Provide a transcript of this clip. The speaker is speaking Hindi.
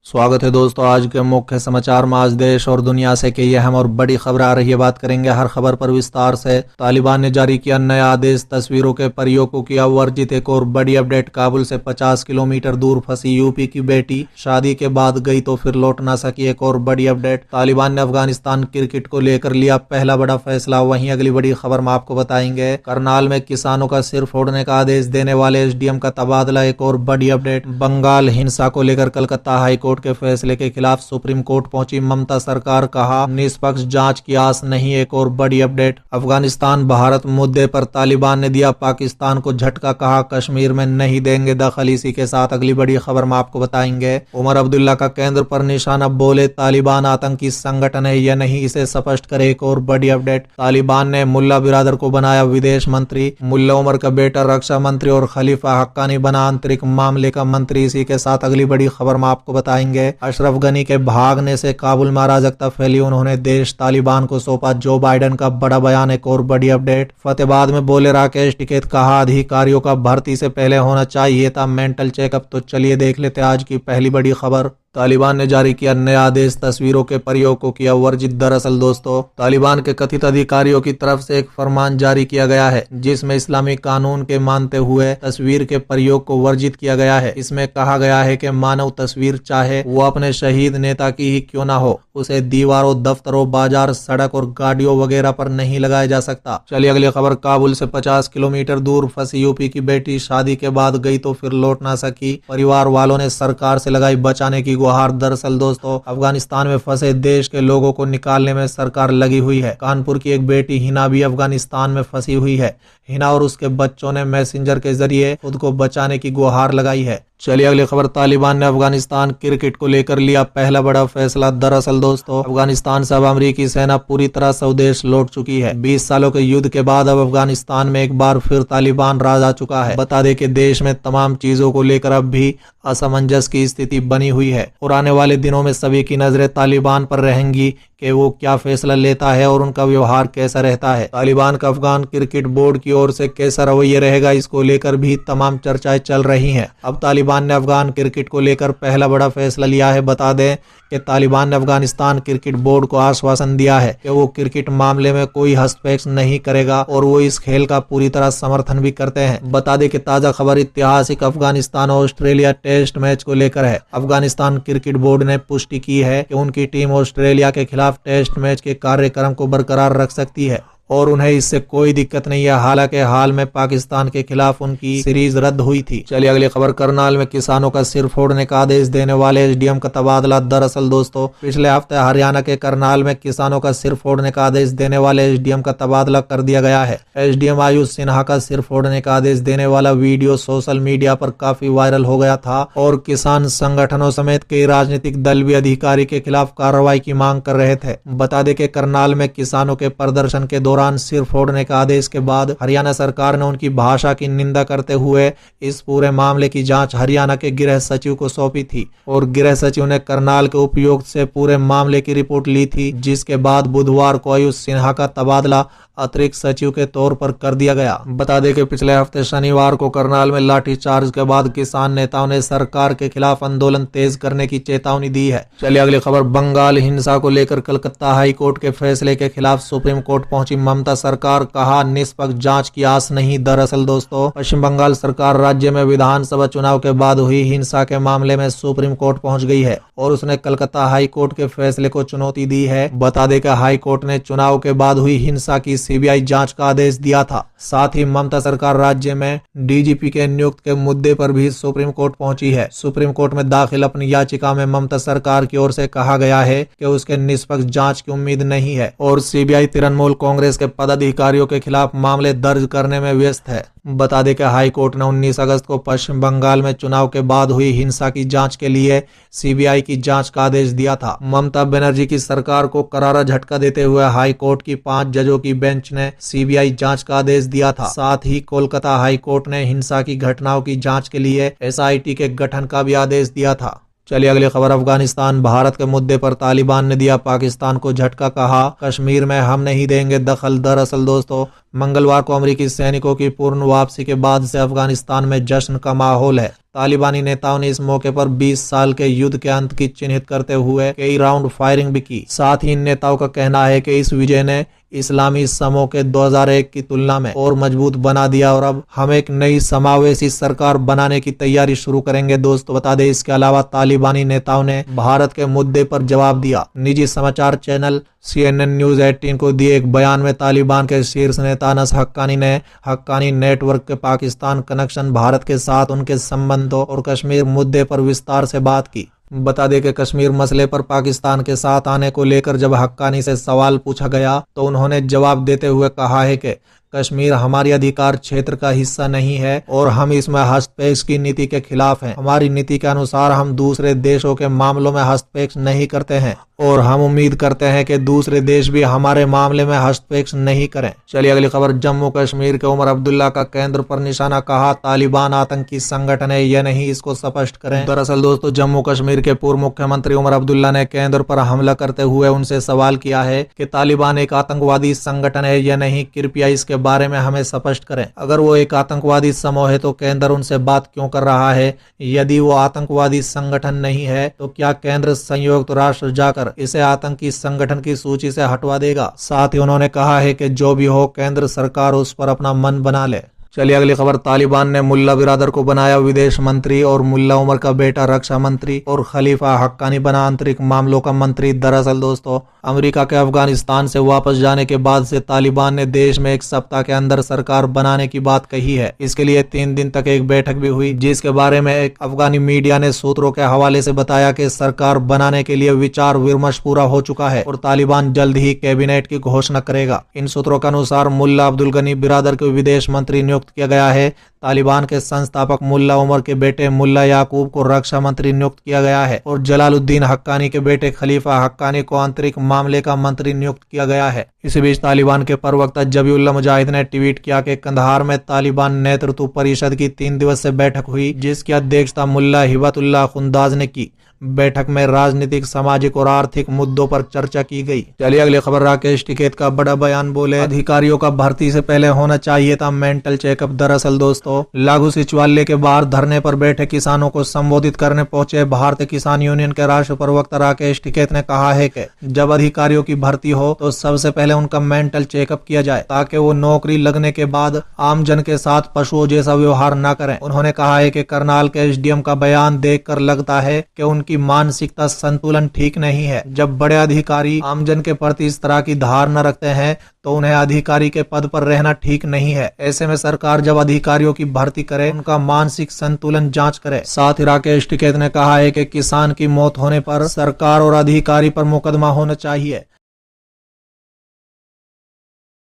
स्वागत है दोस्तों। आज के मुख्य समाचार में आज देश और दुनिया से कई अहम और बड़ी खबर आ रही है। बात करेंगे हर खबर पर विस्तार से। तालिबान ने जारी किया नया आदेश, तस्वीरों के प्रयोग को किया वर्जित। एक और बड़ी अपडेट, काबुल से 50 किलोमीटर दूर फंसी यूपी की बेटी शादी के बाद गई तो फिर लौट ना सकी। एक और बड़ी अपडेट, तालिबान ने अफगानिस्तान क्रिकेट को लेकर लिया पहला बड़ा फैसला। वहीं अगली बड़ी खबर में आपको बताएंगे करनाल में किसानों का सिर फोड़ने का आदेश देने वाले एसडीएम का तबादला। एक और बड़ी अपडेट, बंगाल हिंसा को लेकर कलकत्ता हाईकोर्ट के फैसले के खिलाफ सुप्रीम कोर्ट पहुंची ममता सरकार, कहा निष्पक्ष जांच की आस नहीं। एक और बड़ी अपडेट, अफगानिस्तान भारत मुद्दे पर तालिबान ने दिया पाकिस्तान को झटका, कहा कश्मीर में नहीं देंगे दखल। इसी के साथ अगली बड़ी खबर में आपको बताएंगे उमर अब्दुल्ला का केंद्र पर निशाना, बोले तालिबान आतंकी संगठन है या नहीं इसे स्पष्ट करे। एक और बड़ी अपडेट, तालिबान ने मुल्ला बिरादर को बनाया विदेश मंत्री, मुल्ला उमर का बेटा रक्षा मंत्री और खलीफा हक्कानी बना आंतरिक मामले का मंत्री। इसी के साथ अगली बड़ी खबर में आपको बताएंगे अशरफ गनी के भागने से काबुल में अराजकता फैली, उन्होंने देश तालिबान को सौंपा। जो बाइडेन का बड़ा बयान। एक और बड़ी अपडेट, फतेहाबाद में बोले राकेश टिकैत, कहा अधिकारियों का भर्ती से पहले होना चाहिए था मेंटल चेकअप। तो चलिए देख लेते हैं आज की पहली बड़ी खबर। तालिबान ने जारी किया नया आदेश, तस्वीरों के प्रयोग को किया वर्जित। दरअसल दोस्तों, तालिबान के कथित अधिकारियों की तरफ से एक फरमान जारी किया गया है जिसमें इस्लामी कानून के मानते हुए तस्वीर के प्रयोग को वर्जित किया गया है। इसमें कहा गया है कि मानव तस्वीर चाहे वो अपने शहीद नेता की ही क्यों ना हो, उसे दीवारों, दफ्तरों, बाजार, सड़क और गाड़ियों वगैरह पर नहीं लगाया जा सकता। चलिए अगली खबर, काबुल से 50 किलोमीटर दूर फंसी यूपी की बेटी शादी के बाद गई तो फिर लौट ना सकी, परिवार वालों ने सरकार से लगाई बचाने की गुहार। दरअसल दोस्तों, अफगानिस्तान में फंसे देश के लोगों को निकालने में सरकार लगी हुई है। कानपुर की एक बेटी हिना भी अफगानिस्तान में फंसी हुई है। हिना और उसके बच्चों ने मैसेंजर के जरिए खुद को बचाने की गुहार लगाई है। चलिए अगली खबर, तालिबान ने अफगानिस्तान क्रिकेट को लेकर लिया पहला बड़ा फैसला। दरअसल दोस्तों, अफगानिस्तान से अब अमेरिकी सेना पूरी तरह स्वदेश लौट चुकी है। 20 सालों के युद्ध के बाद अब अफगानिस्तान में एक बार फिर तालिबान राज आ चुका है। बता दें कि देश में तमाम चीजों को लेकर अब भी असमंजस की स्थिति बनी हुई है और आने वाले दिनों में सभी की नजरें तालिबान पर रहेंगी कि वो क्या फैसला लेता है और उनका व्यवहार कैसा रहता है। तालिबान का अफगान क्रिकेट बोर्ड की ओर से कैसा रवैया रहेगा, इसको लेकर भी तमाम चर्चाएं चल रही हैं। अब तालिबान ने अफगान क्रिकेट को लेकर पहला बड़ा फैसला लिया है। बता दें कि तालिबान ने अफगानिस्तान क्रिकेट बोर्ड को आश्वासन दिया है कि वो क्रिकेट मामले में कोई हस्तक्षेप नहीं करेगा और वो इस खेल का पूरी तरह समर्थन भी करते हैं। बता दें कि ताजा खबर ऐतिहासिक अफगानिस्तान ऑस्ट्रेलिया टेस्ट मैच को लेकर है। अफगानिस्तान क्रिकेट बोर्ड ने पुष्टि की है कि उनकी टीम ऑस्ट्रेलिया के खिलाफ टेस्ट मैच के कार्यक्रम को बरकरार रख सकती है और उन्हें इससे कोई दिक्कत नहीं है। हालांकि हाल में पाकिस्तान के खिलाफ उनकी सीरीज रद्द हुई थी। चलिए अगली खबर, करनाल में किसानों का सिर फोड़ने का आदेश देने वाले एसडीएम का तबादला। दरअसल दोस्तों, पिछले हफ्ते हरियाणा के करनाल में किसानों का सिर फोड़ने का आदेश देने वाले एसडीएम का तबादला कर दिया गया है। एसडीएम आयुष सिन्हा का सिर फोड़ने का आदेश देने वाला वीडियो सोशल मीडिया पर काफी वायरल हो गया था और किसान संगठनों समेत कई राजनीतिक दल भी अधिकारी के खिलाफ कार्रवाई की मांग कर रहे थे। बता दें कि करनाल में किसानों के प्रदर्शन के दौरान सिर फोड़ने का आदेश के बाद हरियाणा सरकार ने उनकी भाषा की निंदा करते हुए इस पूरे मामले की जांच हरियाणा के गृह सचिव को सौंपी थी और गृह सचिव ने करनाल के उपायुक्त से पूरे मामले की रिपोर्ट ली थी, जिसके बाद बुधवार को आयुष सिन्हा का तबादला अतिरिक्त सचिव के तौर पर कर दिया गया। बता दें कि पिछले हफ्ते शनिवार को करनाल में लाठीचार्ज के बाद किसान नेताओं ने सरकार के खिलाफ आंदोलन तेज करने की चेतावनी दी है। चलिए अगली खबर, बंगाल हिंसा को लेकर कलकत्ता हाई कोर्ट के फैसले के खिलाफ सुप्रीम कोर्ट पहुंची ममता सरकार, कहा निष्पक्ष जांच की आस नहीं। दरअसल दोस्तों, पश्चिम बंगाल सरकार राज्य में विधानसभा चुनाव के बाद हुई हिंसा के मामले में सुप्रीम कोर्ट पहुंच गई है और उसने कलकत्ता हाई कोर्ट के फैसले को चुनौती दी है। बता दें कि हाई कोर्ट ने चुनाव के बाद हुई हिंसा की सीबीआई जांच का आदेश दिया था। साथ ही ममता सरकार राज्य में डीजीपी के नियुक्त के मुद्दे पर भी सुप्रीम कोर्ट पहुंची है। सुप्रीम कोर्ट में दाखिल अपनी याचिका में ममता सरकार की ओर से कहा गया है कि उसके निष्पक्ष जांच की उम्मीद नहीं है और सीबीआई तृणमूल कांग्रेस के पदाधिकारियों के खिलाफ मामले दर्ज करने में व्यस्त है। बता दें कि हाई कोर्ट ने 19 अगस्त को पश्चिम बंगाल में चुनाव के बाद हुई हिंसा की जांच के लिए सीबीआई की जांच का आदेश दिया था। ममता बनर्जी की सरकार को करारा झटका देते हुए हाई कोर्ट की 5 जजों की बेंच ने सीबीआई जांच का आदेश दिया था। साथ ही कोलकाता हाई कोर्ट ने हिंसा की घटनाओं की जांच के लिए एसआईटी के गठन का भी आदेश दिया था। चलिए अगली खबर, अफगानिस्तान भारत के मुद्दे पर तालिबान ने दिया पाकिस्तान को झटका, कहा कश्मीर में हम नहीं देंगे दखल। दरअसल दोस्तों, मंगलवार को अमेरिकी सैनिकों की पूर्ण वापसी के बाद से अफगानिस्तान में जश्न का माहौल है। तालिबानी नेताओं ने इस मौके पर 20 साल के युद्ध के अंत की चिन्हित करते हुए कई राउंड फायरिंग भी की। साथ ही इन नेताओं का कहना है कि इस विजय ने इस्लामी समूह के 2001 की तुलना में और मजबूत बना दिया और अब हम एक नई समावेशी सरकार बनाने की तैयारी शुरू करेंगे। दोस्तों बता दें, इसके अलावा तालिबानी नेताओं ने भारत के मुद्दे पर जवाब दिया। निजी समाचार चैनल CNN न्यूज 18 को दिए एक बयान में तालिबान के शीर्ष नेता अनस हक्कानी ने हक्कानी नेटवर्क के पाकिस्तान कनेक्शन, भारत के साथ उनके संबंधों और कश्मीर मुद्दे पर विस्तार से बात की। बता दें कि कश्मीर मसले पर पाकिस्तान के साथ आने को लेकर जब हक्कानी से सवाल पूछा गया तो उन्होंने जवाब देते हुए कहा है कि कश्मीर हमारी अधिकार क्षेत्र का हिस्सा नहीं है और हम इसमें हस्तक्षेप की नीति के खिलाफ हैं। हमारी नीति के अनुसार हम दूसरे देशों के मामलों में हस्तक्षेप नहीं करते हैं और हम उम्मीद करते हैं कि दूसरे देश भी हमारे मामले में हस्तक्षेप नहीं करें। चलिए अगली खबर। जम्मू कश्मीर के उमर अब्दुल्ला का केंद्र पर निशाना, कहा तालिबान आतंकी संगठन है या नहीं, इसको स्पष्ट करें। दरअसल दोस्तों, जम्मू कश्मीर के पूर्व मुख्यमंत्री उमर अब्दुल्ला ने केंद्र पर हमला करते हुए उनसे सवाल किया है कि तालिबान एक आतंकवादी संगठन है या नहीं, कृपया इसके बारे में हमें स्पष्ट करें। अगर वो एक आतंकवादी समूह है तो केंद्र उनसे बात क्यों कर रहा है? यदि वो आतंकवादी संगठन नहीं है तो क्या केंद्र संयुक्त राष्ट्र जाकर इसे आतंकी संगठन की सूची से हटवा देगा? साथ ही उन्होंने कहा है कि जो भी हो, केंद्र सरकार उस पर अपना मन बना ले। चलिए अगली खबर। तालिबान ने मुल्ला बिरादर को बनाया विदेश मंत्री और मुल्ला उमर का बेटा रक्षा मंत्री और खलीफा हक्कानी बना आंतरिक मामलों का मंत्री। दरअसल दोस्तों, अमेरिका के अफगानिस्तान से वापस जाने के बाद से तालिबान ने देश में एक सप्ताह के अंदर सरकार बनाने की बात कही है। इसके लिए 3 दिन तक एक बैठक भी हुई, जिसके बारे में एक अफगानी मीडिया ने सूत्रों के हवाले से बताया कि सरकार बनाने के लिए विचार विमर्श पूरा हो चुका है और तालिबान जल्द ही कैबिनेट की घोषणा करेगा। इन सूत्रों के अनुसार मुल्ला अब्दुल गनी बिरादर को विदेश मंत्री नियुक्त किया गया है। तालिबान के संस्थापक मुल्ला उमर के बेटे मुल्ला याकूब को रक्षा मंत्री नियुक्त किया गया है और जलालुद्दीन हक्कानी के बेटे खलीफा हक्कानी को आंतरिक मामले का मंत्री नियुक्त किया गया है। इसी बीच तालिबान के प्रवक्ता जबीउल्लाह मुजाहिद ने ट्वीट किया कि कंधार में तालिबान नेतृत्व परिषद की 3 दिवसीय बैठक हुई, जिसकी अध्यक्षता मुल्ला हिबतुल्लाह खुंदाज ने की। बैठक में राजनीतिक, सामाजिक और आर्थिक मुद्दों पर चर्चा की गई। चलिए अगली खबर। राकेश टिकैत का बड़ा बयान, बोले अधिकारियों का भर्ती से पहले होना चाहिए था मेंटल चेकअप। दरअसल दोस्तों, लागू सचिवालय के बाहर धरने पर बैठे किसानों को संबोधित करने पहुंचे भारतीय किसान यूनियन के राष्ट्रीय प्रवक्ता राकेश टिकैत ने कहा है कि जब अधिकारियों की भर्ती हो तो सबसे पहले उनका मेंटल चेकअप किया जाए ताकि वो नौकरी लगने के बाद आम जन के साथ पशुओं जैसा व्यवहार न करें। उन्होंने कहा है कि करनाल के SDM का बयान देखकर लगता है कि उनकी मानसिकता संतुलन ठीक नहीं है। जब बड़े अधिकारी आमजन के प्रति इस तरह की धारणा रखते हैं तो उन्हें अधिकारी के पद पर रहना ठीक नहीं है। ऐसे में सरकार जब अधिकारियों की भर्ती करे, उनका मानसिक संतुलन जांच करे। साथ ही राकेश टिकैत ने कहा है कि किसान की मौत होने पर सरकार और अधिकारी पर मुकदमा होना चाहिए।